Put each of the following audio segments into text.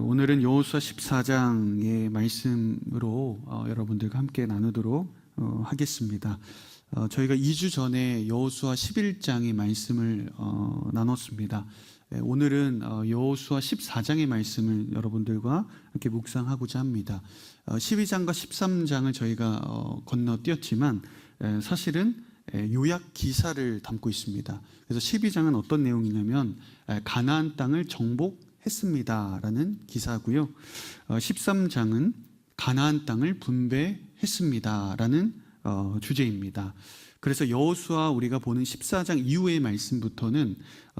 오늘은 여호수아 14장의 말씀으로 여러분들과 함께 나누도록 하겠습니다. 저희가 2주 전에 여호수아 11장의 말씀을 나눴습니다. 오늘은 여호수아 14장의 말씀을 여러분들과 함께 묵상하고자 합니다. 12장과 13장을 저희가 건너뛰었지만 사실은 요약 기사를 담고 있습니다. 그래서 12장은 어떤 내용이냐면 가나안 땅을 정복했습니다라는 기사고요. 13장은 가나안 땅을 분배했습니다라는 주제입니다. 그래서 여호수아 우리가 보는 14장 이후의 말씀부터는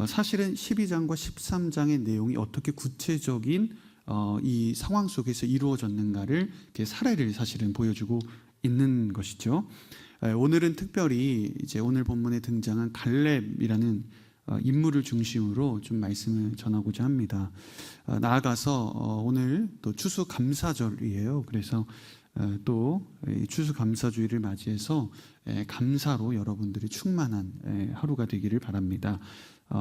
사실은 12장과 13장의 내용이 어떻게 구체적인 이 상황 속에서 이루어졌는가를 사례를 사실은 보여주고 있는 것이죠. 오늘은 특별히 이제 오늘 본문에 등장한 갈렙이라는 인물을 중심으로 좀 말씀을 전하고자 합니다. 나아가서 오늘 또 추수감사절이에요. 그래서 또 추수감사주의를 맞이해서 감사로 여러분들이 충만한 하루가 되기를 바랍니다.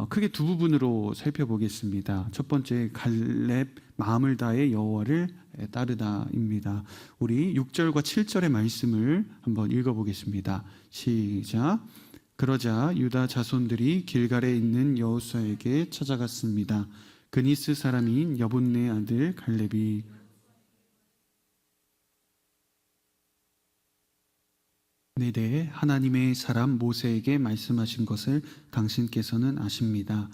크게 두 부분으로 살펴보겠습니다. 첫 번째, 갈렙 마음을 다해 여호와를 따르다입니다. 우리 6절과 7절의 말씀을 한번 읽어보겠습니다. 시작. 그러자 유다 자손들이 길갈에 있는 여호수아에게 찾아갔습니다. 그니스 사람인 여분네 아들 갈렙이 내 대해 하나님의 사람 모세에게 말씀하신 것을 당신께서는 아십니다.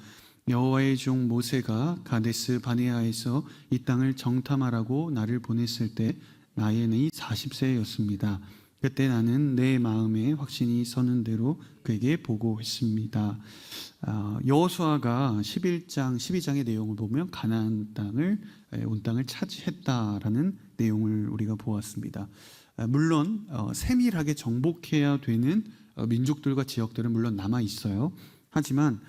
여호와의 종 모세가 가데스 바네아에서 이 땅을 정탐하라고 나를 보냈을 때 나이는 40세였습니다. 그때 나는 내 마음에 확신이 서는 대로 그에게 보고했습니다. 여호수아가 11장, 12장의 내용을 보면 가나안 땅을 온 땅을 차지했다라는 내용을 우리가 보았습니다. 물론 세밀하게 정복해야 되는 민족들과 지역들은 물론 남아 있어요. 하지만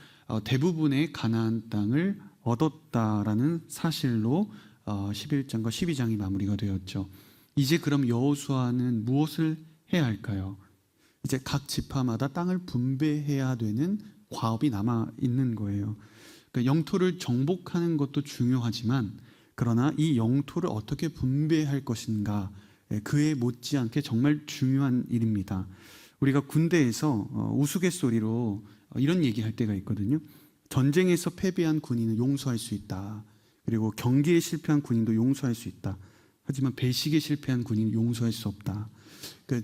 대부분의 가나안 땅을 얻었다라는 사실로 11장과 12장이 마무리가 되었죠. 이제 그럼 여호수아는 무엇을 해야 할까요? 이제 각 지파마다 땅을 분배해야 되는 과업이 남아 있는 거예요. 그러니까 영토를 정복하는 것도 중요하지만 그러나 이 영토를 어떻게 분배할 것인가, 그에 못지않게 정말 중요한 일입니다. 우리가 군대에서 우스갯소리로 이런 얘기할 때가 있거든요. 전쟁에서 패배한 군인은 용서할 수 있다. 그리고 경기에 실패한 군인도 용서할 수 있다. 하지만 배식에 실패한 군인은 용서할 수 없다.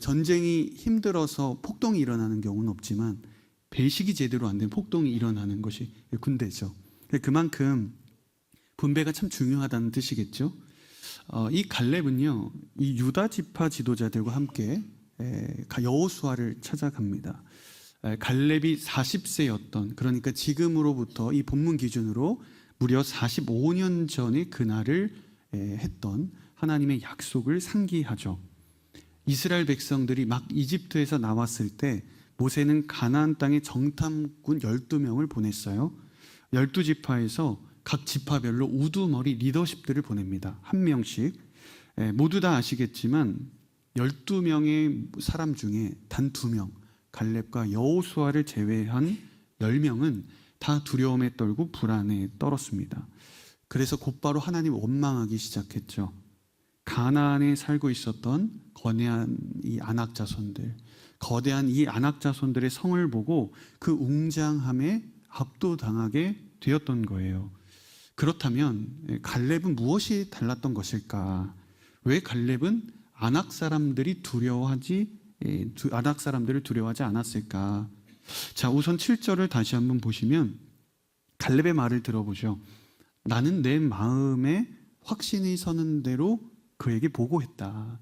전쟁이 힘들어서 폭동이 일어나는 경우는 없지만 배식이 제대로 안 된 폭동이 일어나는 것이 군대죠. 그만큼 분배가 참 중요하다는 뜻이겠죠. 이 갈렙은요, 이 유다 지파 지도자들과 함께 여호수아를 찾아갑니다. 갈렙이 40세였던, 그러니까 지금으로부터 이 본문 기준으로 무려 45년 전에 그날을 했던 하나님의 약속을 상기하죠. 이스라엘 백성들이 막 이집트에서 나왔을 때 모세는 가나안 땅에 정탐꾼 12명을 보냈어요. 12지파에서 각 지파별로 우두머리 리더십들을 보냅니다. 한 명씩. 모두 다 아시겠지만 12명의 사람 중에 단 2명, 갈렙과 여호수아를 제외한 10명은 다 두려움에 떨고 불안에 떨었습니다. 그래서 곧바로 하나님을 원망하기 시작했죠. 가나안에 살고 있었던 거대한 이 아낙 자손들, 거대한 이 아낙 자손들의 성을 보고 그 웅장함에 압도당하게 되었던 거예요. 그렇다면 갈렙은 무엇이 달랐던 것일까? 왜 갈렙은 아낙 사람들을 두려워하지 않았을까? 자, 우선 7절을 다시 한번 보시면 갈렙의 말을 들어보죠. 나는 내 마음에 확신이 서는 대로 그에게 보고했다.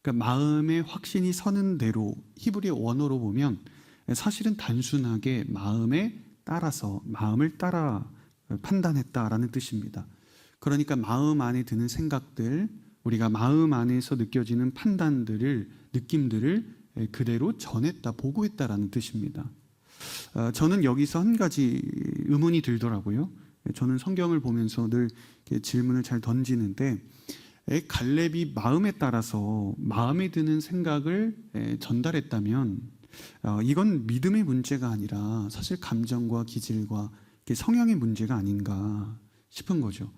그러니까 마음에 확신이 서는 대로, 히브리 원어로 보면 사실은 단순하게 마음을 따라 판단했다라는 뜻입니다. 그러니까 마음 안에 드는 생각들, 우리가 마음 안에서 느껴지는 판단들을, 느낌들을 그대로 전했다, 보고했다라는 뜻입니다. 저는 여기서 한 가지 의문이 들더라고요. 저는 성경을 보면서 늘 질문을 잘 던지는데, 갈렙이 마음에 따라서 마음에 드는 생각을 전달했다면 이건 믿음의 문제가 아니라 사실 감정과 기질과 성향의 문제가 아닌가 싶은 거죠.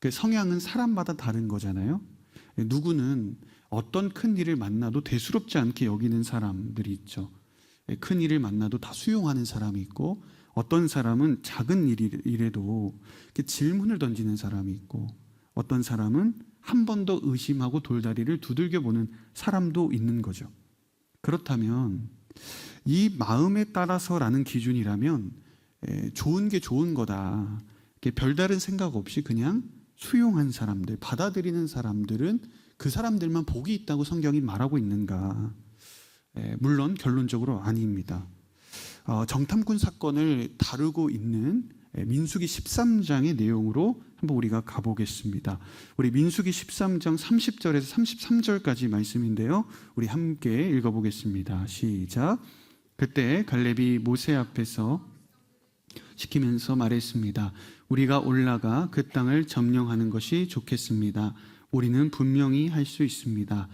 그 성향은 사람마다 다른 거잖아요. 누구는 어떤 큰 일을 만나도 대수롭지 않게 여기는 사람들이 있죠. 큰 일을 만나도 다 수용하는 사람이 있고, 어떤 사람은 작은 일에도 질문을 던지는 사람이 있고, 어떤 사람은 한 번 더 의심하고 돌다리를 두들겨 보는 사람도 있는 거죠. 그렇다면 이 마음에 따라서라는 기준이라면 좋은 게 좋은 거다, 별다른 생각 없이 그냥 수용한 사람들, 받아들이는 사람들은 그 사람들만 복이 있다고 성경이 말하고 있는가? 물론 결론적으로 아닙니다. 정탐꾼 사건을 다루고 있는 민수기 13장의 내용으로 한번 우리가 가보겠습니다. 우리 민수기 13장 30절에서 33절까지 말씀인데요, 우리 함께 읽어보겠습니다. 시작. 그때 갈렙이 모세 앞에서 시키면서 말했습니다. 우리가 올라가 그 땅을 점령하는 것이 좋겠습니다. 우리는 분명히 할 수 있습니다.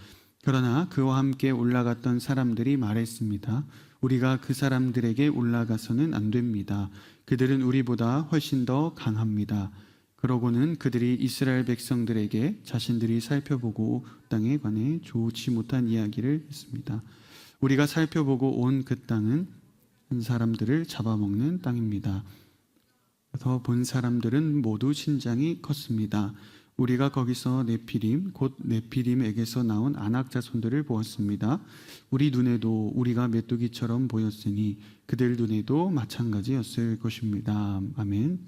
그러나 그와 함께 올라갔던 사람들이 말했습니다. 우리가 그 사람들에게 올라가서는 안 됩니다. 그들은 우리보다 훨씬 더 강합니다. 그러고는 그들이 이스라엘 백성들에게 자신들이 살펴보고 땅에 관해 좋지 못한 이야기를 했습니다. 우리가 살펴보고 온 그 땅은 한 사람들을 잡아먹는 땅입니다. 더 본 사람들은 모두 신장이 컸습니다. 우리가 거기서 네피림, 곧 네피림에게서 나온 아낙 자손들을 보았습니다. 우리 눈에도 우리가 메뚜기처럼 보였으니 그들 눈에도 마찬가지였을 것입니다. 아멘.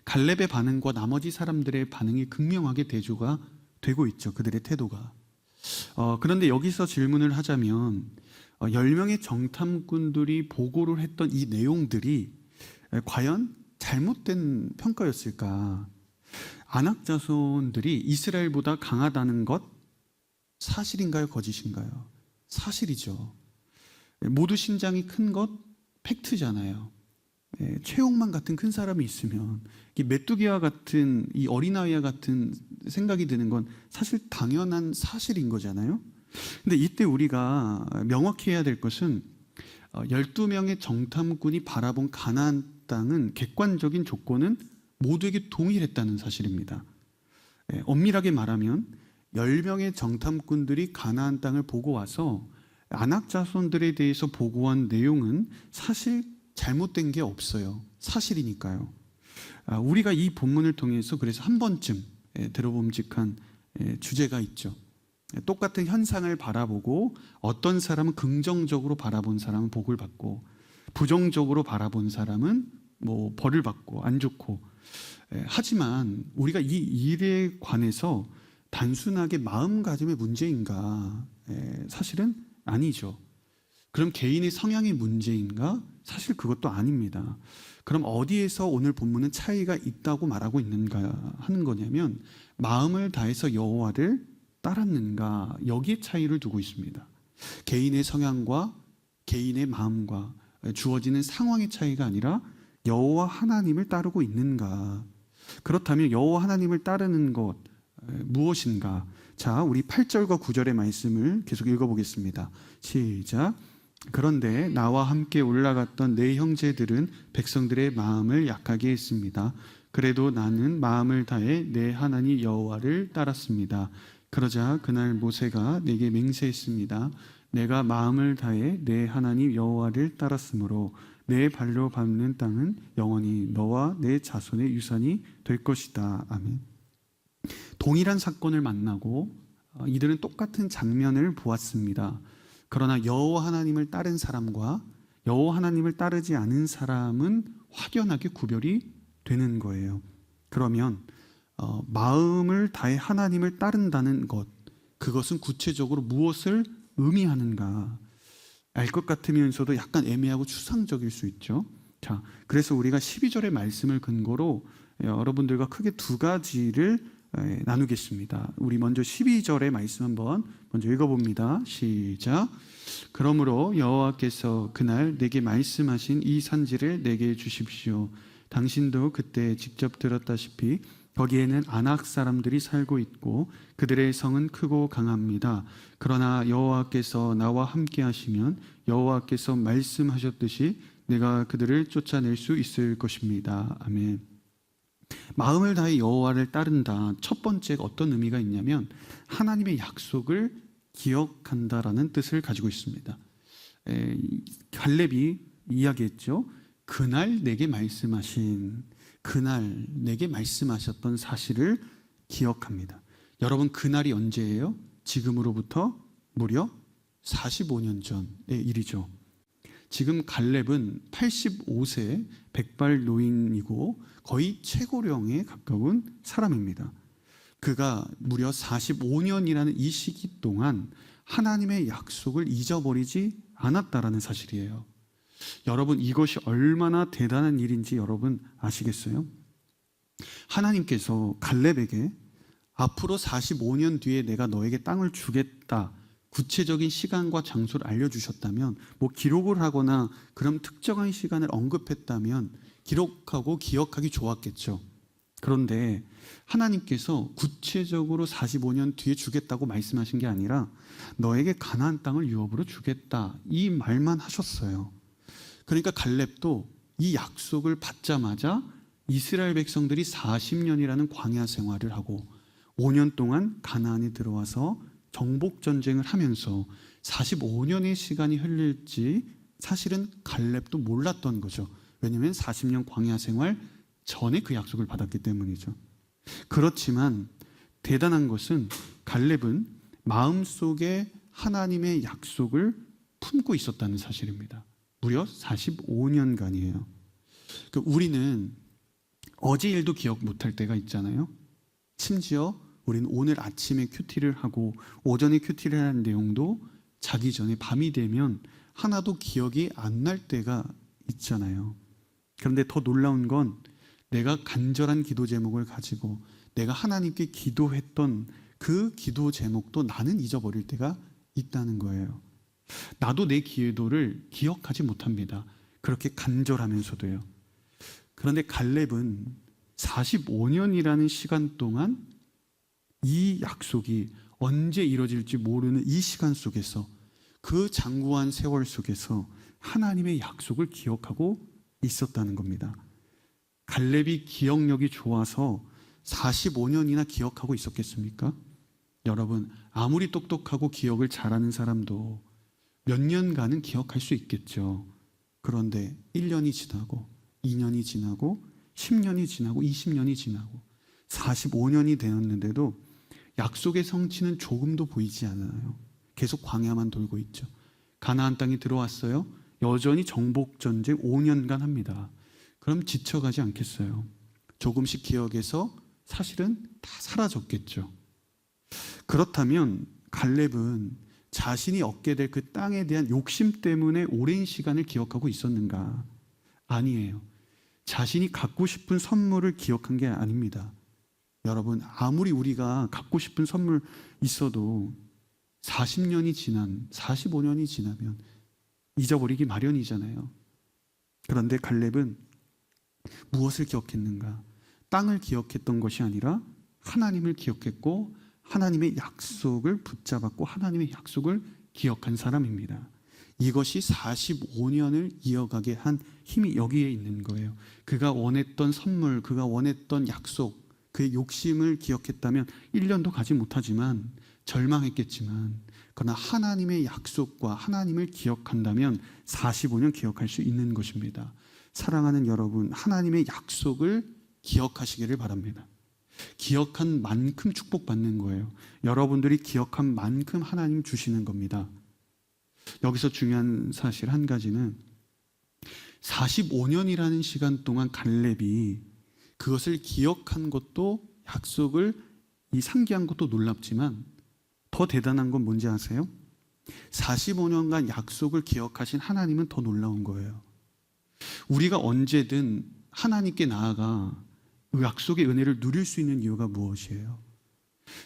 갈렙의 반응과 나머지 사람들의 반응이 극명하게 대조가 되고 있죠. 그들의 태도가. 그런데 여기서 질문을 하자면 10명의 정탐꾼들이 보고를 했던 이 내용들이 과연 잘못된 평가였을까? 아낙 자손들이 이스라엘보다 강하다는 것 사실인가요? 거짓인가요? 사실이죠. 모두 신장이 큰 것 팩트잖아요. 최홍만 같은 큰 사람이 있으면 이 메뚜기와 같은, 이 어린아이와 같은 생각이 드는 건 사실 당연한 사실인 거잖아요. 근데 이때 우리가 명확히 해야 될 것은 12명의 정탐꾼이 바라본 가나안 땅은 객관적인 조건은 모두에게 동일했다는 사실입니다. 엄밀하게 말하면 10명의 정탐꾼들이 가나안 땅을 보고 와서 아낙 자손들에 대해서 보고한 내용은 사실 잘못된 게 없어요. 사실이니까요. 우리가 이 본문을 통해서 그래서 한 번쯤 들어봄직한 주제가 있죠. 똑같은 현상을 바라보고 어떤 사람은 긍정적으로 바라본 사람은 복을 받고, 부정적으로 바라본 사람은 뭐 벌을 받고 안 좋고. 하지만 우리가 이 일에 관해서 단순하게 마음가짐의 문제인가? 사실은 아니죠. 그럼 개인의 성향의 문제인가? 사실 그것도 아닙니다. 그럼 어디에서 오늘 본문은 차이가 있다고 말하고 있는가 하는 거냐면, 마음을 다해서 여호와를 따랐는가, 여기에 차이를 두고 있습니다. 개인의 성향과 개인의 마음과 주어지는 상황의 차이가 아니라 여호와 하나님을 따르고 있는가. 그렇다면 여호와 하나님을 따르는 것 무엇인가? 자, 우리 8절과 9절의 말씀을 계속 읽어보겠습니다. 시작. 그런데 나와 함께 올라갔던 내 형제들은 백성들의 마음을 약하게 했습니다. 그래도 나는 마음을 다해 내 하나님 여호와를 따랐습니다. 그러자 그날 모세가 내게 맹세했습니다. 내가 마음을 다해 내 하나님 여호와를 따랐으므로 내 발로 밟는 땅은 영원히 너와 내 자손의 유산이 될 것이다. 아멘. 동일한 사건을 만나고 이들은 똑같은 장면을 보았습니다. 그러나 여호와 하나님을 따른 사람과 여호와 하나님을 따르지 않은 사람은 확연하게 구별이 되는 거예요. 그러면 마음을 다해 하나님을 따른다는 것, 그것은 구체적으로 무엇을 의미하는가? 알 것 같으면서도 약간 애매하고 추상적일 수 있죠. 자, 그래서 우리가 12절의 말씀을 근거로 여러분들과 크게 두 가지를 나누겠습니다. 우리 먼저 12절의 말씀 한번 먼저 읽어봅니다. 시작. 그러므로 여호와께서 그날 내게 말씀하신 이 산지를 내게 주십시오. 당신도 그때 직접 들었다시피 거기에는 아낙 사람들이 살고 있고 그들의 성은 크고 강합니다. 그러나 여호와께서 나와 함께 하시면 여호와께서 말씀하셨듯이 내가 그들을 쫓아낼 수 있을 것입니다. 아멘. 마음을 다해 여호와를 따른다. 첫 번째가 어떤 의미가 있냐면 하나님의 약속을 기억한다라는 뜻을 가지고 있습니다. 갈렙이 이야기했죠. 그날 내게 말씀하셨던 사실을 기억합니다. 여러분, 그날이 언제예요? 지금으로부터 무려 45년 전의 일이죠. 지금 갈렙은 85세 백발 노인이고 거의 최고령에 가까운 사람입니다. 그가 무려 45년이라는 이 시기 동안 하나님의 약속을 잊어버리지 않았다라는 사실이에요. 여러분, 이것이 얼마나 대단한 일인지 여러분 아시겠어요? 하나님께서 갈렙에게 앞으로 45년 뒤에 내가 너에게 땅을 주겠다, 구체적인 시간과 장소를 알려주셨다면, 뭐 기록을 하거나 그런 특정한 시간을 언급했다면 기록하고 기억하기 좋았겠죠. 그런데 하나님께서 구체적으로 45년 뒤에 주겠다고 말씀하신 게 아니라 너에게 가나안 땅을 유업으로 주겠다, 이 말만 하셨어요. 그러니까 갈렙도 이 약속을 받자마자 이스라엘 백성들이 40년이라는 광야 생활을 하고 5년 동안 가나안에 들어와서 정복 전쟁을 하면서 45년의 시간이 흘릴지 사실은 갈렙도 몰랐던 거죠. 왜냐하면 40년 광야 생활 전에 그 약속을 받았기 때문이죠. 그렇지만 대단한 것은 갈렙은 마음속에 하나님의 약속을 품고 있었다는 사실입니다. 무려 45년간이에요. 우리는 어제 일도 기억 못할 때가 있잖아요. 심지어 우리는 오늘 아침에 큐티를 하고 오전에 큐티를 하는 내용도 자기 전에 밤이 되면 하나도 기억이 안 날 때가 있잖아요. 그런데 더 놀라운 건 내가 간절한 기도 제목을 가지고 내가 하나님께 기도했던 그 기도 제목도 나는 잊어버릴 때가 있다는 거예요. 나도 내 기도를 기억하지 못합니다. 그렇게 간절하면서도요. 그런데 갈렙은 45년이라는 시간 동안 이 약속이 언제 이루어질지 모르는 이 시간 속에서, 그 장구한 세월 속에서 하나님의 약속을 기억하고 있었다는 겁니다. 갈렙이 기억력이 좋아서 45년이나 기억하고 있었겠습니까? 여러분, 아무리 똑똑하고 기억을 잘하는 사람도 몇 년간은 기억할 수 있겠죠. 그런데 1년이 지나고 2년이 지나고 10년이 지나고 20년이 지나고 45년이 되었는데도 약속의 성취는 조금도 보이지 않아요. 계속 광야만 돌고 있죠. 가나안 땅에 들어왔어요. 여전히 정복 전쟁 5년간 합니다. 그럼 지쳐가지 않겠어요? 조금씩 기억해서 사실은 다 사라졌겠죠. 그렇다면 갈렙은 자신이 얻게 될 그 땅에 대한 욕심 때문에 오랜 시간을 기억하고 있었는가? 아니에요. 자신이 갖고 싶은 선물을 기억한 게 아닙니다. 여러분, 아무리 우리가 갖고 싶은 선물 있어도 45년이 지나면 잊어버리기 마련이잖아요. 그런데 갈렙은 무엇을 기억했는가? 땅을 기억했던 것이 아니라 하나님을 기억했고 하나님의 약속을 붙잡았고 하나님의 약속을 기억한 사람입니다. 이것이 45년을 이어가게 한 힘이 여기에 있는 거예요. 그가 원했던 선물, 그가 원했던 약속, 그의 욕심을 기억했다면 1년도 가지 못하지만 절망했겠지만, 그러나 하나님의 약속과 하나님을 기억한다면 45년 기억할 수 있는 것입니다. 사랑하는 여러분, 하나님의 약속을 기억하시기를 바랍니다. 기억한 만큼 축복받는 거예요. 여러분들이 기억한 만큼 하나님 주시는 겁니다. 여기서 중요한 사실 한 가지는 45년이라는 시간 동안 갈렙이 그것을 기억한 것도, 약속을 상기한 것도 놀랍지만 더 대단한 건 뭔지 아세요? 45년간 약속을 기억하신 하나님은 더 놀라운 거예요. 우리가 언제든 하나님께 나아가 그 약속의 은혜를 누릴 수 있는 이유가 무엇이에요?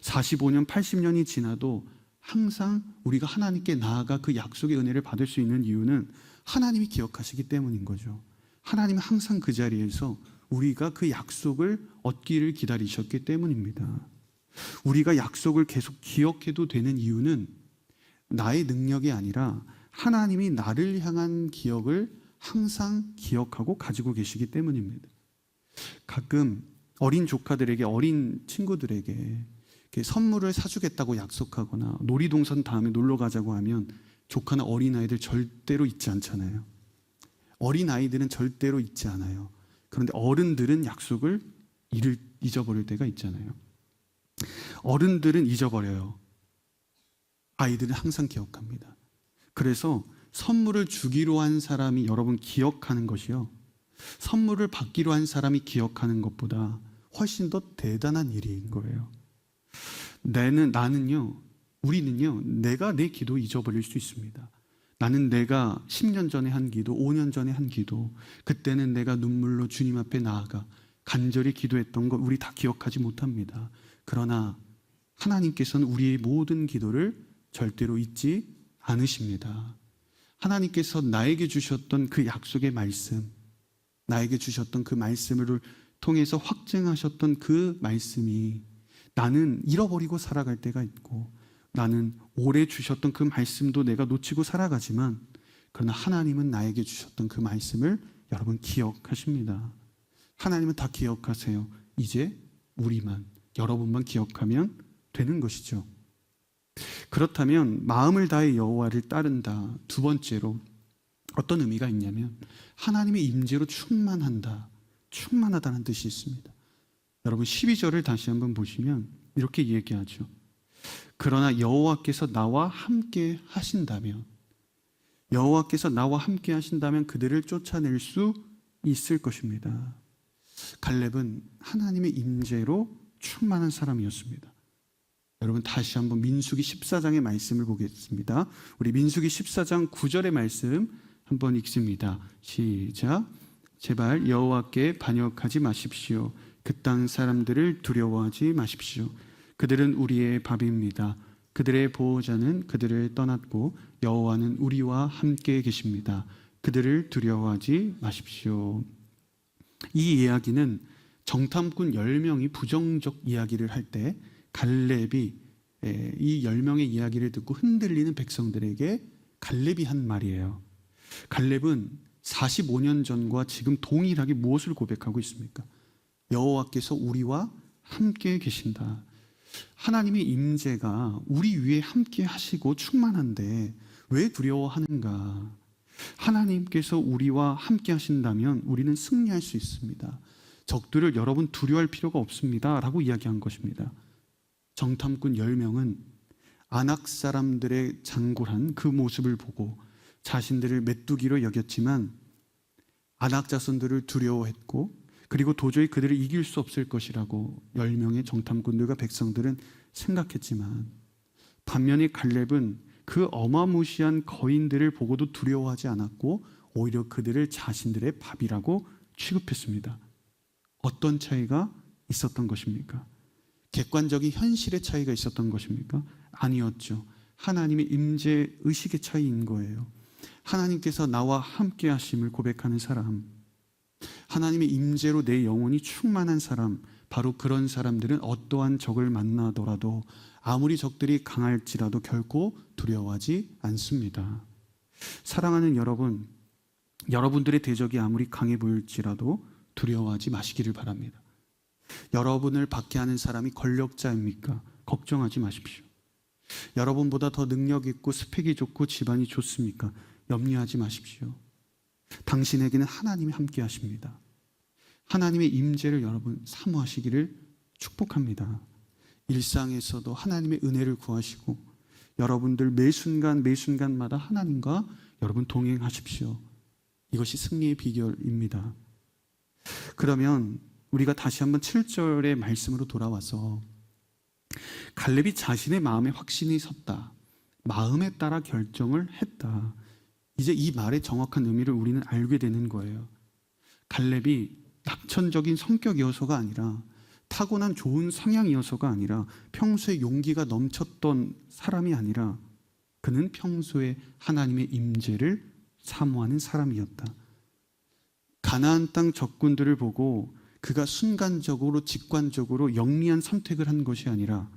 45년, 80년이 지나도 항상 우리가 하나님께 나아가 그 약속의 은혜를 받을 수 있는 이유는 하나님이 기억하시기 때문인 거죠. 하나님은 항상 그 자리에서 우리가 그 약속을 얻기를 기다리셨기 때문입니다. 우리가 약속을 계속 기억해도 되는 이유는 나의 능력이 아니라 하나님이 나를 향한 기억을 항상 기억하고 가지고 계시기 때문입니다. 가끔 어린 조카들에게, 어린 친구들에게 이렇게 선물을 사주겠다고 약속하거나 놀이동산 다음에 놀러 가자고 하면 조카나 어린아이들 절대로 잊지 않잖아요. 어린아이들은 절대로 잊지 않아요. 그런데 어른들은 약속을 잊어버릴 때가 있잖아요. 어른들은 잊어버려요. 아이들은 항상 기억합니다. 그래서 선물을 주기로 한 사람이 여러분 기억하는 것이요, 선물을 받기로 한 사람이 기억하는 것보다 훨씬 더 대단한 일인 거예요. 우리는요, 내가 내 기도 잊어버릴 수 있습니다. 나는 내가 10년 전에 한 기도, 5년 전에 한 기도, 그때는 내가 눈물로 주님 앞에 나아가 간절히 기도했던 것 우리 다 기억하지 못합니다. 그러나 하나님께서는 우리의 모든 기도를 절대로 잊지 않으십니다. 하나님께서 나에게 주셨던 그 약속의 말씀, 나에게 주셨던 그 말씀을 통해서 확증하셨던 그 말씀이 나는 잃어버리고 살아갈 때가 있고, 나는 오래 주셨던 그 말씀도 내가 놓치고 살아가지만, 그러나 하나님은 나에게 주셨던 그 말씀을 여러분 기억하십니다. 하나님은 다 기억하세요. 이제 우리만, 여러분만 기억하면 되는 것이죠. 그렇다면 마음을 다해 여호와를 따른다, 두 번째로 어떤 의미가 있냐면 하나님의 임재로 충만하다는 뜻이 있습니다. 여러분 12절을 다시 한번 보시면 이렇게 얘기하죠. 그러나 여호와께서 나와 함께 하신다면, 여호와께서 나와 함께 하신다면 그들을 쫓아낼 수 있을 것입니다. 갈렙은 하나님의 임재로 충만한 사람이었습니다. 여러분 다시 한번 민수기 14장의 말씀을 보겠습니다. 우리 민수기 14장 9절의 말씀 한번 읽습니다. 시작. 제발 여호와께 반역하지 마십시오. 그 땅 사람들을 두려워하지 마십시오. 그들은 우리의 밥입니다. 그들의 보호자는 그들을 떠났고 여호와는 우리와 함께 계십니다. 그들을 두려워하지 마십시오. 이 이야기는 정탐꾼 10명이 부정적 이야기를 할 때 갈렙이 이 10명의 이야기를 듣고 흔들리는 백성들에게 갈렙이 한 말이에요. 갈렙은 45년 전과 지금 동일하게 무엇을 고백하고 있습니까? 여호와께서 우리와 함께 계신다. 하나님의 임재가 우리 위에 함께 하시고 충만한데 왜 두려워하는가? 하나님께서 우리와 함께 하신다면 우리는 승리할 수 있습니다. 적들을 여러분 두려워할 필요가 없습니다 라고 이야기한 것입니다. 정탐꾼 10명은 아낙 사람들의 장굴한 그 모습을 보고 자신들을 메뚜기로 여겼지만 아낙 자손들을 두려워했고, 그리고 도저히 그들을 이길 수 없을 것이라고 10명의 정탐꾼들과 백성들은 생각했지만, 반면에 갈렙은 그 어마무시한 거인들을 보고도 두려워하지 않았고 오히려 그들을 자신들의 밥이라고 취급했습니다. 어떤 차이가 있었던 것입니까? 객관적인 현실의 차이가 있었던 것입니까? 아니었죠. 하나님의 임재 의식의 차이인 거예요. 하나님께서 나와 함께 하심을 고백하는 사람, 하나님의 임재로 내 영혼이 충만한 사람, 바로 그런 사람들은 어떠한 적을 만나더라도 아무리 적들이 강할지라도 결코 두려워하지 않습니다. 사랑하는 여러분, 여러분들의 대적이 아무리 강해 보일지라도 두려워하지 마시기를 바랍니다. 여러분을 박해하는 사람이 권력자입니까? 걱정하지 마십시오. 여러분보다 더 능력 있고 스펙이 좋고 집안이 좋습니까? 염려하지 마십시오. 당신에게는 하나님이 함께 하십니다. 하나님의 임재를 여러분 사모하시기를 축복합니다. 일상에서도 하나님의 은혜를 구하시고 여러분들 매 순간마다 하나님과 여러분 동행하십시오. 이것이 승리의 비결입니다. 그러면 우리가 다시 한번 7절의 말씀으로 돌아와서 갈렙이 자신의 마음에 확신이 섰다, 마음에 따라 결정을 했다, 이제 이 말의 정확한 의미를 우리는 알게 되는 거예요. 갈렙이 낙천적인 성격이어서가 아니라, 타고난 좋은 성향이어서가 아니라, 평소에 용기가 넘쳤던 사람이 아니라 그는 평소에 하나님의 임재를 사모하는 사람이었다. 가나안 땅 적군들을 보고 그가 순간적으로 직관적으로 영리한 선택을 한 것이 아니라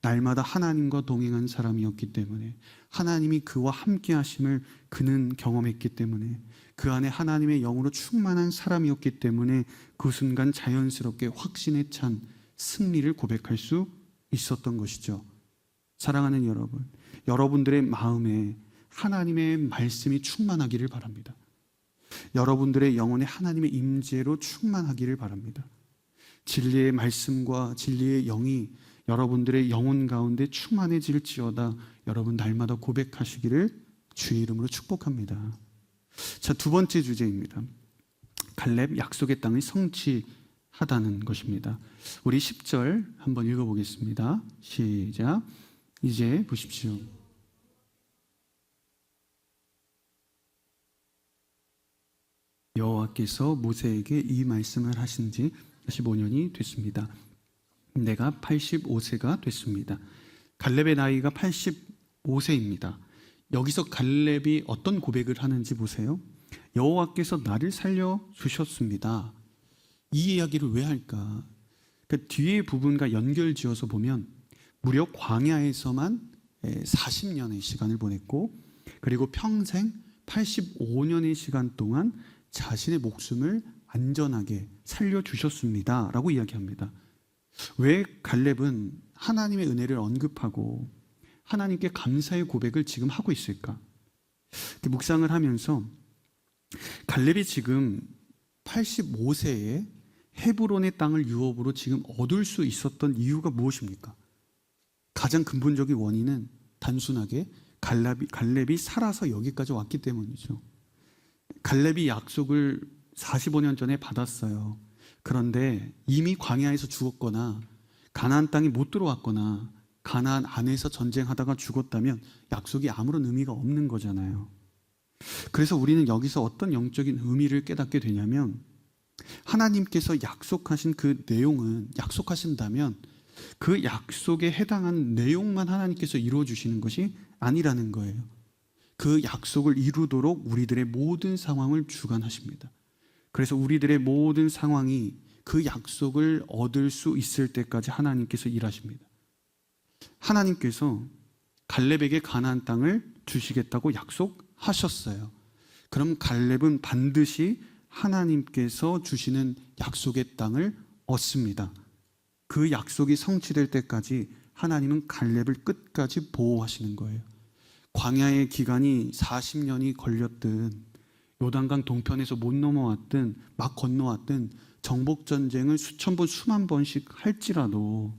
날마다 하나님과 동행한 사람이었기 때문에, 하나님이 그와 함께 하심을 그는 경험했기 때문에 그 안에 하나님의 영으로 충만한 사람이었기 때문에 그 순간 자연스럽게 확신에 찬 승리를 고백할 수 있었던 것이죠. 사랑하는 여러분, 여러분들의 마음에 하나님의 말씀이 충만하기를 바랍니다. 여러분들의 영혼에 하나님의 임재로 충만하기를 바랍니다. 진리의 말씀과 진리의 영이 여러분들의 영혼 가운데 충만해질지어다. 여러분 날마다 고백하시기를 주의 이름으로 축복합니다. 자, 두 번째 주제입니다. 갈렙 약속의 땅을 성취하다는 것입니다. 우리 10절 한번 읽어보겠습니다. 시작. 이제 보십시오. 여호와께서 모세에게 이 말씀을 하신 지 45년이 됐습니다. 내가 85세가 됐습니다. 갈렙의 나이가 85세입니다. 여기서 갈렙이 어떤 고백을 하는지 보세요. 여호와께서 나를 살려주셨습니다. 이 이야기를 왜 할까? 그 뒤에 부분과 연결지어서 보면 무려 광야에서만 40년의 시간을 보냈고, 그리고 평생 85년의 시간 동안 자신의 목숨을 안전하게 살려주셨습니다 라고 이야기합니다. 왜 갈렙은 하나님의 은혜를 언급하고 하나님께 감사의 고백을 지금 하고 있을까? 묵상을 하면서 갈렙이 지금 85세에 헤브론의 땅을 유업으로 지금 얻을 수 있었던 이유가 무엇입니까? 가장 근본적인 원인은 단순하게 갈렙이 살아서 여기까지 왔기 때문이죠. 갈렙이 약속을 45년 전에 받았어요. 그런데 이미 광야에서 죽었거나 가나안 땅에 못 들어왔거나 가나안 안에서 전쟁하다가 죽었다면 약속이 아무런 의미가 없는 거잖아요. 그래서 우리는 여기서 어떤 영적인 의미를 깨닫게 되냐면, 하나님께서 약속하신 그 내용은, 약속하신다면 그 약속에 해당하는 내용만 하나님께서 이루어 주시는 것이 아니라는 거예요. 그 약속을 이루도록 우리들의 모든 상황을 주관하십니다. 그래서 우리들의 모든 상황이 그 약속을 얻을 수 있을 때까지 하나님께서 일하십니다. 하나님께서 갈렙에게 가나안 땅을 주시겠다고 약속하셨어요. 그럼 갈렙은 반드시 하나님께서 주시는 약속의 땅을 얻습니다. 그 약속이 성취될 때까지 하나님은 갈렙을 끝까지 보호하시는 거예요. 광야의 기간이 40년이 걸렸든, 요단강 동편에서 못 넘어왔든, 막 건너왔든, 정복전쟁을 수천 번 수만 번씩 할지라도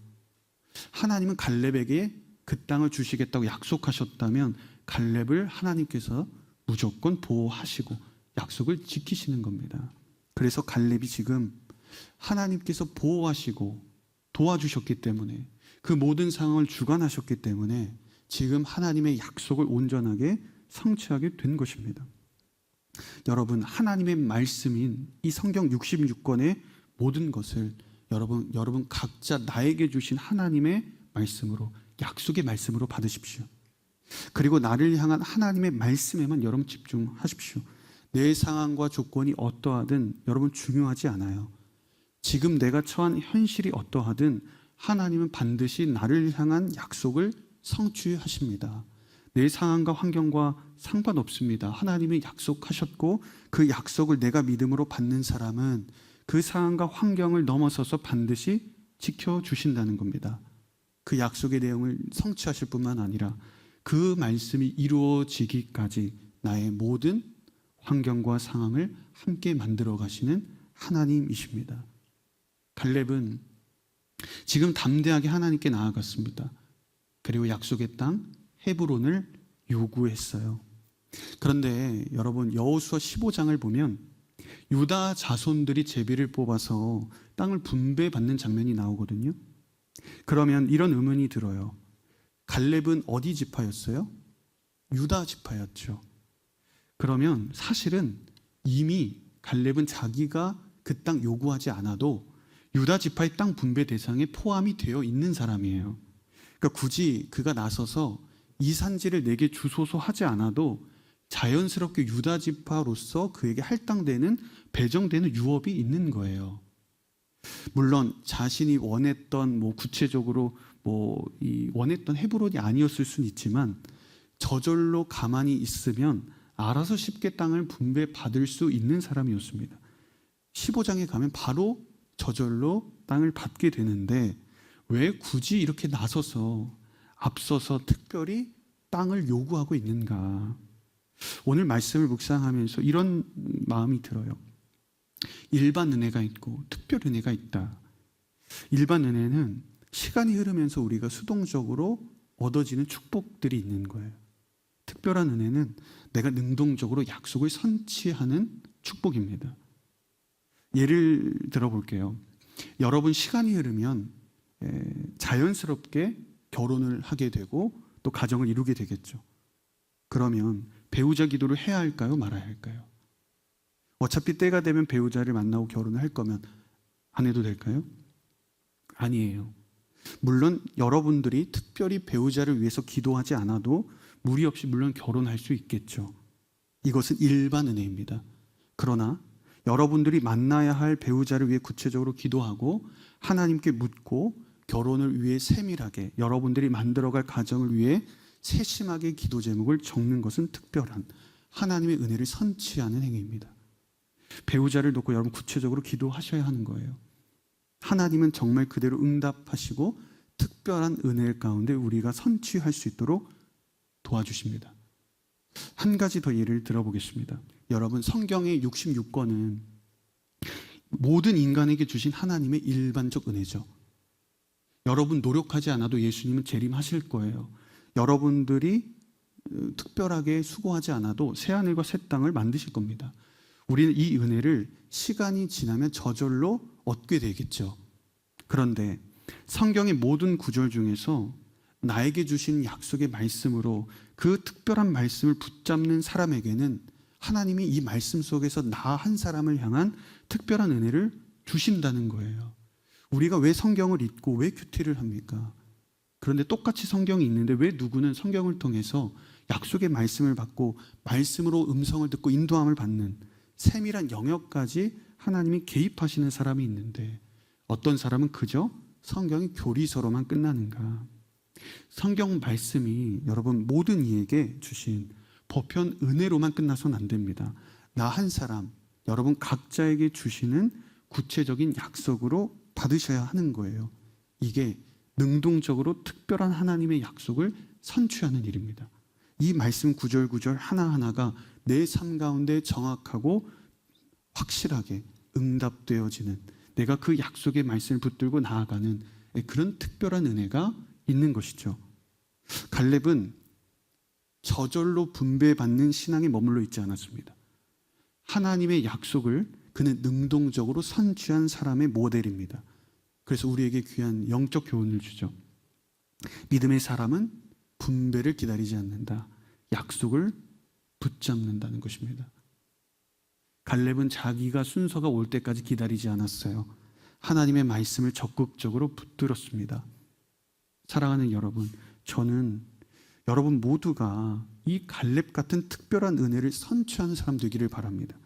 하나님은 갈렙에게 그 땅을 주시겠다고 약속하셨다면 갈렙을 하나님께서 무조건 보호하시고 약속을 지키시는 겁니다. 그래서 갈렙이 지금 하나님께서 보호하시고 도와주셨기 때문에, 그 모든 상황을 주관하셨기 때문에 지금 하나님의 약속을 온전하게 성취하게 된 것입니다. 여러분, 하나님의 말씀인 이 성경 66권의 모든 것을 여러분 각자 나에게 주신 하나님의 말씀으로, 약속의 말씀으로 받으십시오. 그리고 나를 향한 하나님의 말씀에만 여러분 집중하십시오. 내 상황과 조건이 어떠하든 여러분 중요하지 않아요. 지금 내가 처한 현실이 어떠하든 하나님은 반드시 나를 향한 약속을 성취하십니다. 내 상황과 환경과 상관없습니다. 하나님이 약속하셨고 그 약속을 내가 믿음으로 받는 사람은 그 상황과 환경을 넘어서서 반드시 지켜주신다는 겁니다. 그 약속의 내용을 성취하실 뿐만 아니라 그 말씀이 이루어지기까지 나의 모든 환경과 상황을 함께 만들어 가시는 하나님이십니다. 갈렙은 지금 담대하게 하나님께 나아갔습니다. 그리고 약속의 땅 헤브론을 요구했어요. 그런데 여러분, 여호수아 15장을 보면 유다 자손들이 제비를 뽑아서 땅을 분배받는 장면이 나오거든요. 그러면 이런 의문이 들어요. 갈렙은 어디 지파였어요? 유다 지파였죠. 그러면 사실은 이미 갈렙은 자기가 그 땅 요구하지 않아도 유다 지파의 땅 분배 대상에 포함이 되어 있는 사람이에요. 그러니까 굳이 그가 나서서 이 산지를 내게 주소서 하지 않아도 자연스럽게 유다 지파로서 그에게 할당되는, 배정되는 유업이 있는 거예요. 물론 자신이 원했던 구체적으로 원했던 헤브론이 아니었을 수는 있지만 저절로 가만히 있으면 알아서 쉽게 땅을 분배받을 수 있는 사람이었습니다. 15장에 가면 바로 저절로 땅을 받게 되는데 왜 굳이 이렇게 나서서 앞서서 특별히 땅을 요구하고 있는가? 오늘 말씀을 묵상하면서 이런 마음이 들어요. 일반 은혜가 있고 특별 은혜가 있다. 일반 은혜는 시간이 흐르면서 우리가 수동적으로 얻어지는 축복들이 있는 거예요. 특별한 은혜는 내가 능동적으로 약속을 선취하는 축복입니다. 예를 들어 볼게요. 여러분 시간이 흐르면 자연스럽게 결혼을 하게 되고 또 가정을 이루게 되겠죠. 그러면 배우자 기도를 해야 할까요? 말아야 할까요? 어차피 때가 되면 배우자를 만나고 결혼을 할 거면 안 해도 될까요? 아니에요. 물론 여러분들이 특별히 배우자를 위해서 기도하지 않아도 무리 없이 물론 결혼할 수 있겠죠. 이것은 일반 은혜입니다. 그러나 여러분들이 만나야 할 배우자를 위해 구체적으로 기도하고 하나님께 묻고 결혼을 위해 세밀하게 여러분들이 만들어갈 가정을 위해 세심하게 기도 제목을 적는 것은 특별한 하나님의 은혜를 선취하는 행위입니다. 배우자를 놓고 여러분 구체적으로 기도하셔야 하는 거예요. 하나님은 정말 그대로 응답하시고 특별한 은혜 가운데 우리가 선취할 수 있도록 도와주십니다. 한 가지 더 예를 들어보겠습니다. 여러분 성경의 66권은 모든 인간에게 주신 하나님의 일반적 은혜죠. 여러분 노력하지 않아도 예수님은 재림하실 거예요. 여러분들이 특별하게 수고하지 않아도 새하늘과 새 땅을 만드실 겁니다. 우리는 이 은혜를 시간이 지나면 저절로 얻게 되겠죠. 그런데 성경의 모든 구절 중에서 나에게 주신 약속의 말씀으로 그 특별한 말씀을 붙잡는 사람에게는 하나님이 이 말씀 속에서 나 한 사람을 향한 특별한 은혜를 주신다는 거예요. 우리가 왜 성경을 읽고 왜 큐티를 합니까? 그런데 똑같이 성경이 있는데 왜 누구는 성경을 통해서 약속의 말씀을 받고 말씀으로 음성을 듣고 인도함을 받는 세밀한 영역까지 하나님이 개입하시는 사람이 있는데 어떤 사람은 그저 성경이 교리서로만 끝나는가? 성경 말씀이 여러분 모든 이에게 주신 보편 은혜로만 끝나서는 안 됩니다. 나 한 사람, 여러분 각자에게 주시는 구체적인 약속으로 받으셔야 하는 거예요. 이게 능동적으로 특별한 하나님의 약속을 선취하는 일입니다. 이 말씀 구절구절 하나하나가 내 삶 가운데 정확하고 확실하게 응답되어지는 내가 그 약속의 말씀을 붙들고 나아가는 그런 특별한 은혜가 있는 것이죠. 갈렙은 저절로 분배받는 신앙에 머물러 있지 않았습니다. 하나님의 약속을 그는 능동적으로 선취한 사람의 모델입니다. 그래서 우리에게 귀한 영적 교훈을 주죠. 믿음의 사람은 분배를 기다리지 않는다. 약속을 붙잡는다는 것입니다. 갈렙은 자기가 순서가 올 때까지 기다리지 않았어요. 하나님의 말씀을 적극적으로 붙들었습니다. 사랑하는 여러분, 저는 여러분 모두가 이 갈렙 같은 특별한 은혜를 선취하는 사람 되기를 바랍니다.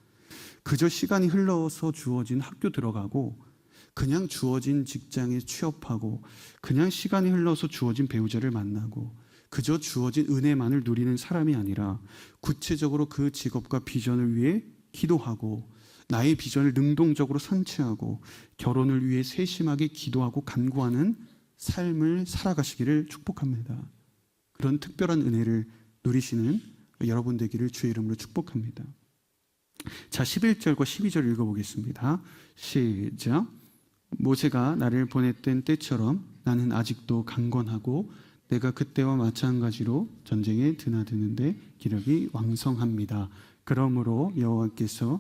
그저 시간이 흘러서 주어진 학교 들어가고 그냥 주어진 직장에 취업하고 그냥 시간이 흘러서 주어진 배우자를 만나고 그저 주어진 은혜만을 누리는 사람이 아니라 구체적으로 그 직업과 비전을 위해 기도하고 나의 비전을 능동적으로 선취하고 결혼을 위해 세심하게 기도하고 간구하는 삶을 살아가시기를 축복합니다. 그런 특별한 은혜를 누리시는 여러분 되기를 주의 이름으로 축복합니다. 자, 11절과 12절 읽어보겠습니다. 시작. 모세가 나를 보냈던 때처럼 나는 아직도 강건하고 내가 그때와 마찬가지로 전쟁에 드나드는데 기력이 왕성합니다. 그러므로 여호와께서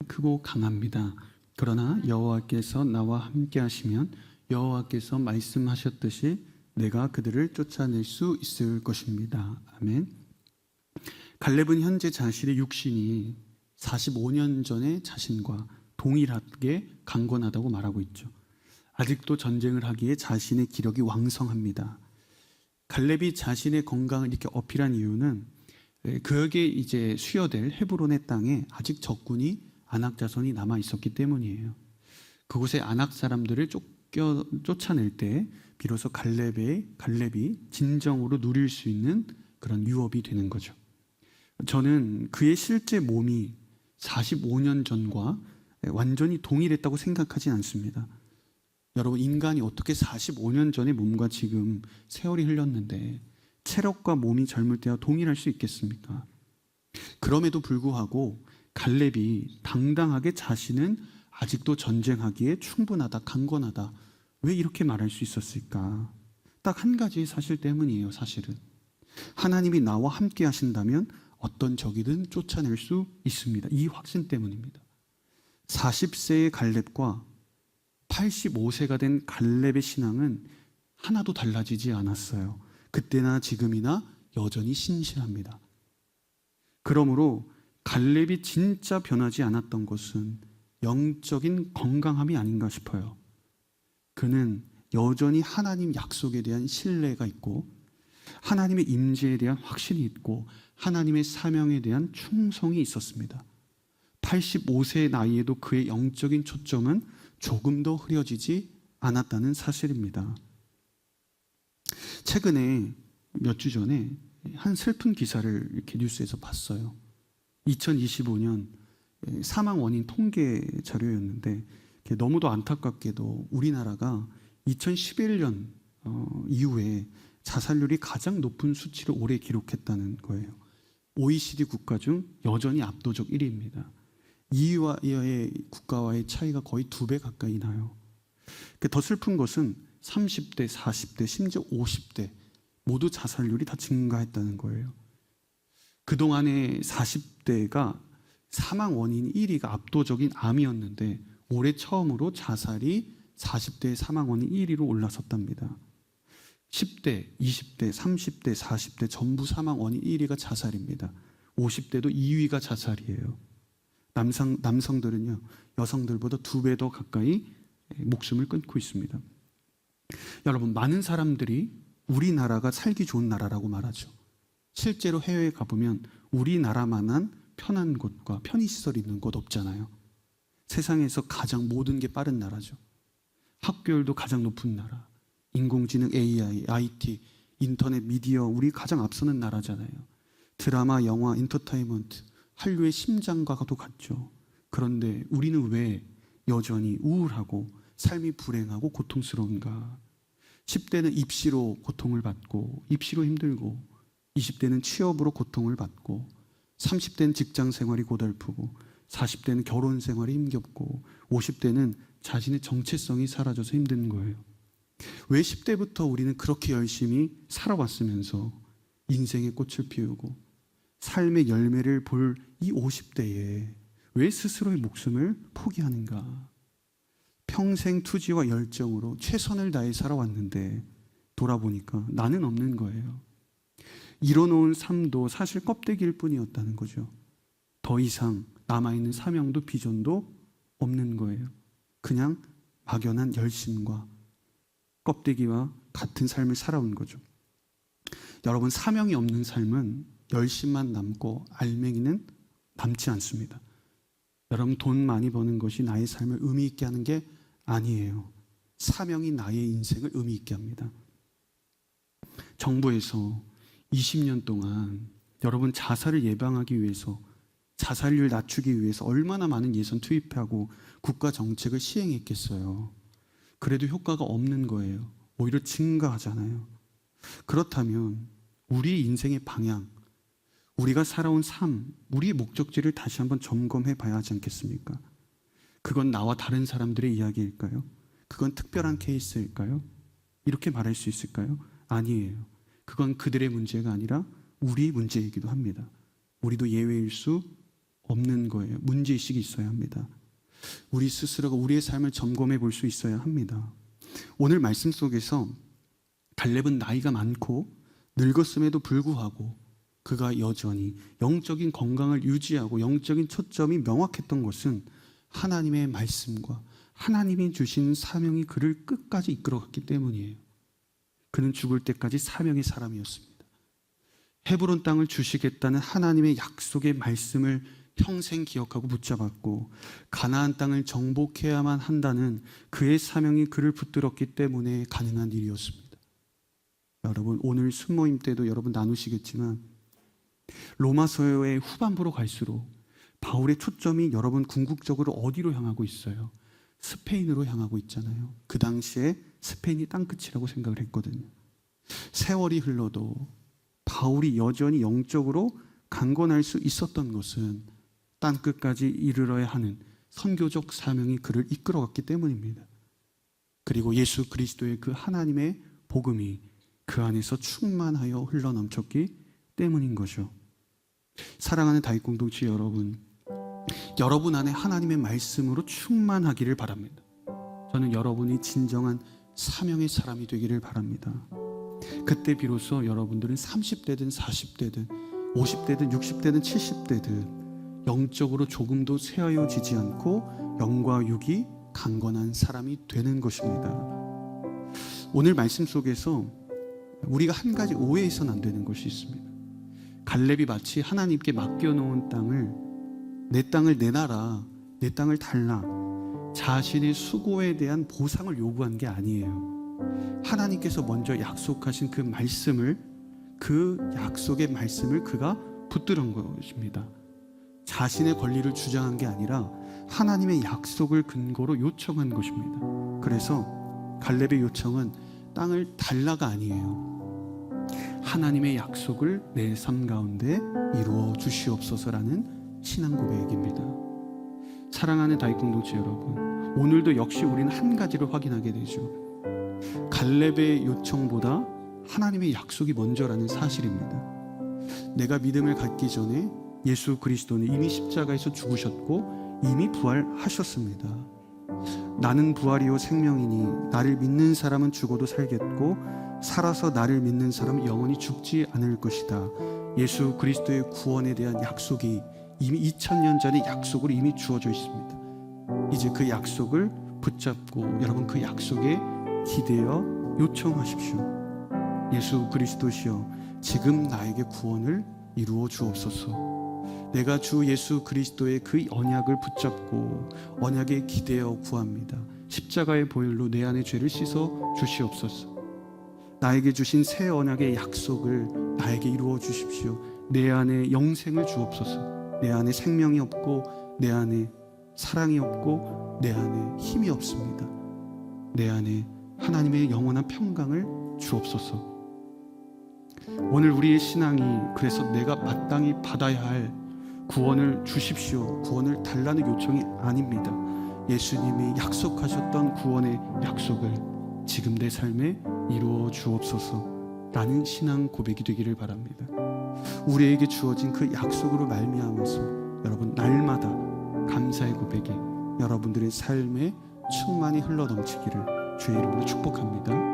크고 강합니다. 그러나 여호와께서 나와 함께 하시면 여호와께서 말씀하셨듯이 내가 그들을 쫓아낼 수 있을 것입니다. 아멘. 갈렙은 현재 자신의 육신이 45년 전의 자신과 동일하게 강건하다고 말하고 있죠. 아직도 전쟁을 하기에 자신의 기력이 왕성합니다. 갈렙이 자신의 건강을 이렇게 어필한 이유는 그에게 이제 수여될 헤브론의 땅에 아직 적군이 아낙 자손이 남아 있었기 때문이에요. 그곳의 아낙 사람들을 쫓아낼 때 비로소 갈렙이 진정으로 누릴 수 있는 그런 유업이 되는 거죠. 저는 그의 실제 몸이 45년 전과 완전히 동일했다고 생각하진 않습니다. 여러분, 인간이 어떻게 45년 전의 몸과 지금 세월이 흘렀는데 체력과 몸이 젊을 때와 동일할 수 있겠습니까? 그럼에도 불구하고 갈렙이 당당하게 자신은 아직도 전쟁하기에 충분하다, 강건하다, 왜 이렇게 말할 수 있었을까? 딱 한 가지 사실 때문이에요. 사실은 하나님이 나와 함께 하신다면 어떤 적이든 쫓아낼 수 있습니다. 이 확신 때문입니다. 40세의 갈렙과 85세가 된 갈렙의 신앙은 하나도 달라지지 않았어요. 그때나 지금이나 여전히 신실합니다. 그러므로 갈렙이 진짜 변하지 않았던 것은 영적인 건강함이 아닌가 싶어요. 그는 여전히 하나님 약속에 대한 신뢰가 있고 하나님의 임재에 대한 확신이 있고 하나님의 사명에 대한 충성이 있었습니다. 85세의 나이에도 그의 영적인 초점은 조금도 흐려지지 않았다는 사실입니다. 최근에 몇 주 전에 한 슬픈 기사를 이렇게 뉴스에서 봤어요. 2025년 사망 원인 통계 자료였는데 너무도 안타깝게도 우리나라가 2011년 이후에 자살률이 가장 높은 수치를 올해 기록했다는 거예요. OECD 국가 중 여전히 압도적 1위입니다. 2위의 국가와의 차이가 거의 2배 가까이 나요. 더 슬픈 것은 30대, 40대, 심지어 50대 모두 자살률이 다 증가했다는 거예요. 그동안의 40대가 사망 원인 1위가 압도적인 암이었는데 올해 처음으로 자살이 40대의 사망 원인 1위로 올라섰답니다. 10대, 20대, 30대, 40대 전부 사망 원인 1위가 자살입니다. 50대도 2위가 자살이에요. 남성들은요, 여성들보다 2배 더 가까이 목숨을 끊고 있습니다. 여러분, 많은 사람들이 우리나라가 살기 좋은 나라라고 말하죠. 실제로 해외에 가보면 우리나라만한 편한 곳과 편의시설이 있는 곳 없잖아요. 세상에서 가장 모든 게 빠른 나라죠. 학교율도 가장 높은 나라. 인공지능, AI, IT, 인터넷, 미디어, 우리 가장 앞서는 나라잖아요. 드라마, 영화, 엔터테인먼트, 한류의 심장과도 같죠. 그런데 우리는 왜 여전히 우울하고 삶이 불행하고 고통스러운가? 10대는 입시로 고통을 받고 입시로 힘들고 20대는 취업으로 고통을 받고 30대는 직장 생활이 고달프고 40대는 결혼 생활이 힘겹고 50대는 자신의 정체성이 사라져서 힘든 거예요. 왜 10대부터 우리는 그렇게 열심히 살아왔으면서 인생의 꽃을 피우고 삶의 열매를 볼 이 50대에 왜 스스로의 목숨을 포기하는가? 평생 투지와 열정으로 최선을 다해 살아왔는데 돌아보니까 나는 없는 거예요. 이뤄놓은 삶도 사실 껍데기일 뿐이었다는 거죠. 더 이상 남아있는 사명도 비전도 없는 거예요. 그냥 막연한 열심과 껍데기와 같은 삶을 살아온 거죠. 여러분, 사명이 없는 삶은 열심만 남고 알맹이는 남지 않습니다. 여러분, 돈 많이 버는 것이 나의 삶을 의미 있게 하는 게 아니에요. 사명이 나의 인생을 의미 있게 합니다. 정부에서 20년 동안 여러분 자살을 예방하기 위해서 자살률 낮추기 위해서 얼마나 많은 예산 투입하고 국가 정책을 시행했겠어요. 그래도 효과가 없는 거예요. 오히려 증가하잖아요. 그렇다면 우리 인생의 방향, 우리가 살아온 삶, 우리의 목적지를 다시 한번 점검해 봐야 하지 않겠습니까? 그건 나와 다른 사람들의 이야기일까요? 그건 특별한 케이스일까요? 이렇게 말할 수 있을까요? 아니에요. 그건 그들의 문제가 아니라 우리 문제이기도 합니다. 우리도 예외일 수 없는 거예요. 문제의식이 있어야 합니다. 우리 스스로가 우리의 삶을 점검해 볼 수 있어야 합니다. 오늘 말씀 속에서 갈렙은 나이가 많고 늙었음에도 불구하고 그가 여전히 영적인 건강을 유지하고 영적인 초점이 명확했던 것은 하나님의 말씀과 하나님이 주신 사명이 그를 끝까지 이끌어갔기 때문이에요. 그는 죽을 때까지 사명의 사람이었습니다. 헤브론 땅을 주시겠다는 하나님의 약속의 말씀을 평생 기억하고 붙잡았고 가나안 땅을 정복해야만 한다는 그의 사명이 그를 붙들었기 때문에 가능한 일이었습니다. 여러분, 오늘 순모임 때도 여러분 나누시겠지만 로마서의 후반부로 갈수록 바울의 초점이 여러분 궁극적으로 어디로 향하고 있어요? 스페인으로 향하고 있잖아요. 그 당시에 스페인이 땅끝이라고 생각을 했거든요. 세월이 흘러도 바울이 여전히 영적으로 강건할 수 있었던 것은 땅끝까지 이르러야 하는 선교적 사명이 그를 이끌어갔기 때문입니다. 그리고 예수 그리스도의 그 하나님의 복음이 그 안에서 충만하여 흘러넘쳤기 때문인 거죠. 사랑하는 다윗 공동체 여러분, 여러분 안에 하나님의 말씀으로 충만하기를 바랍니다. 저는 여러분이 진정한 사명의 사람이 되기를 바랍니다. 그때 비로소 여러분들은 30대든 40대든 50대든 60대든 70대든 영적으로 조금도 쇠하여지지 않고 영과 육이 강건한 사람이 되는 것입니다. 오늘 말씀 속에서 우리가 한 가지 오해해서는 안 되는 것이 있습니다. 갈렙이 마치 하나님께 맡겨놓은 땅을, 내 땅을 내놔라, 내 땅을 달라, 자신의 수고에 대한 보상을 요구한 게 아니에요. 하나님께서 먼저 약속하신 그 말씀을, 그 약속의 말씀을 그가 붙들은 것입니다. 자신의 권리를 주장한 게 아니라 하나님의 약속을 근거로 요청한 것입니다. 그래서 갈렙의 요청은 땅을 달라가 아니에요. 하나님의 약속을 내 삶 가운데 이루어 주시옵소서라는 신앙 고백입니다. 사랑하는 다윗 공동체 여러분, 오늘도 역시 우리는 한 가지를 확인하게 되죠. 갈렙의 요청보다 하나님의 약속이 먼저라는 사실입니다. 내가 믿음을 갖기 전에 예수 그리스도는 이미 십자가에서 죽으셨고 이미 부활하셨습니다. 나는 부활이요 생명이니 나를 믿는 사람은 죽어도 살겠고 살아서 나를 믿는 사람은 영원히 죽지 않을 것이다. 예수 그리스도의 구원에 대한 약속이 이미 2000년 전의 약속으로 이미 주어져 있습니다. 이제 그 약속을 붙잡고 여러분 그 약속에 기대어 요청하십시오. 예수 그리스도시여, 지금 나에게 구원을 이루어 주옵소서. 내가 주 예수 그리스도의 그 언약을 붙잡고 언약에 기대어 구합니다. 십자가의 보혈로 내 안의 죄를 씻어 주시옵소서. 나에게 주신 새 언약의 약속을 나에게 이루어 주십시오. 내 안에 영생을 주옵소서. 내 안에 생명이 없고 내 안에 사랑이 없고 내 안에 힘이 없습니다. 내 안에 하나님의 영원한 평강을 주옵소서. 오늘 우리의 신앙이 그래서 내가 마땅히 받아야 할 구원을 주십시오, 구원을 달라는 요청이 아닙니다. 예수님이 약속하셨던 구원의 약속을 지금 내 삶에 이루어 주옵소서 라는 신앙 고백이 되기를 바랍니다. 우리에게 주어진 그 약속으로 말미암아서 여러분 날마다 감사의 고백이 여러분들의 삶에 충만히 흘러넘치기를 주의 이름으로 축복합니다.